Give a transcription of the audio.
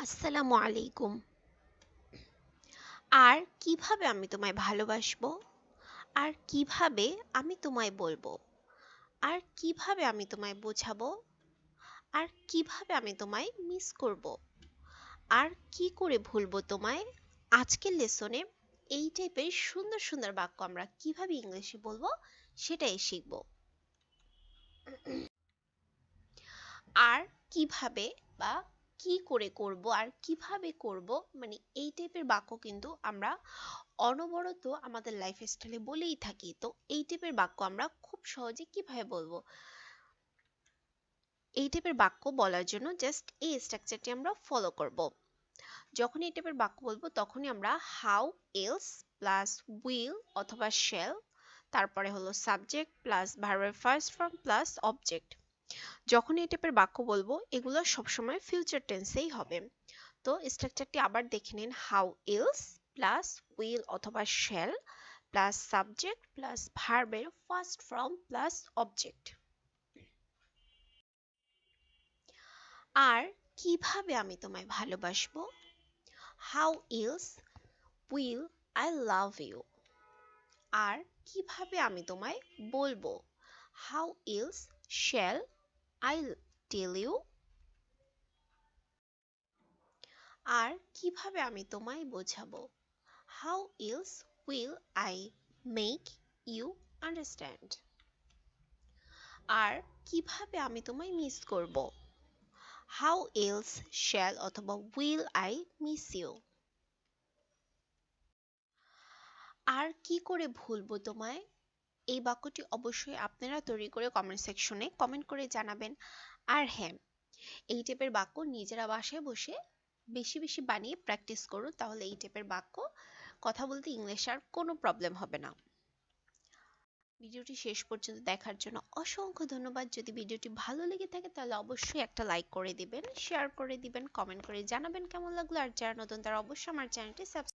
আসসালামু আলাইকুম। আর কিভাবে আমি তোমায় ভালোবাসবো? আর কিভাবে আমি তোমায় বলবো? আর কিভাবে আমি তোমায় বোঝাবো? আর কিভাবে আমি তোমায় মিস করব? আর কি করে ভুলবো তোমায়? আজকের লেসনে এই টাইপের সুন্দর সুন্দর বাক্য আমরা কিভাবে ইংলিশে বলবো সেটাই শিখবো। আর কিভাবে বা কি করে করব আর কিভাবে করব, মানে এই টাইপের বাক্য কিন্তু আমরা অনবরত আমাদের লাইফ স্টাইলে বলেই থাকি। তো এই টাইপের বাক্য আমরা খুব সহজে কিভাবে বলবো? এই টাইপের বাক্য বলার জন্য জাস্ট এই স্ট্রাকচারটি আমরা ফলো করব। যখন এই টাইপের বাক্য বলবো তখনই আমরা হাউ, এলস প্লাস উইল অথবা শ্যাল, তারপরে হলো সাবজেক্ট প্লাস ভার্বের ফার্স্ট ফর্ম প্লাস অবজেক্ট। যখন এই টাইপের বাক্য বলবো এগুলো সবসময় ফিউচার টেন্সেই হবে। তো স্ট্রাকচারটি আবার দেখে নিন। হাউ এলস প্লাস উইল অথবা শ্যাল প্লাস সাবজেক্ট প্লাস ভার্বের ফার্স্ট ফর্ম প্লাস অবজেক্ট। আর কিভাবে আমি তোমায় ভালোবাসবো? How else will I love you. আর কিভাবে আমি তোমায় বলবো? How else shall I tell you. আর কিভাবে আমি তোমায় বোঝাবো? How else will I make you understand. আর কিভাবে আমি তোমায় মিস করব? হাউ এলস শ্যাল অথবা উইল আই মিস ইউ। আর কি করে ভুলবো তোমায়? এই বাক্যটি অবশ্যই আপনারা তৈরি করে কমেন্ট সেকশনে কমেন্ট করে জানাবেন। আর হ্যাঁ, এই টাইপের বাক্য নিজেরা বাসায় বসে বেশি বেশি বানিয়ে প্র্যাকটিস করুন, তাহলে এই টাইপের বাক্য কথা বলতে ইংলিশ আর কোনো প্রবলেম হবে না। ভিডিওটি শেষ পর্যন্ত দেখার জন্য অসংখ্য ধন্যবাদ। যদি ভিডিওটি ভালো লেগে থাকে তাহলে অবশ্যই একটা লাইক করে দিবেন, শেয়ার করে দিবেন, কমেন্ট করে জানাবেন কেমন লাগলো। আর যারা নতুন তারা অবশ্যই আমার চ্যানেলটি সাবস্ক্রাইব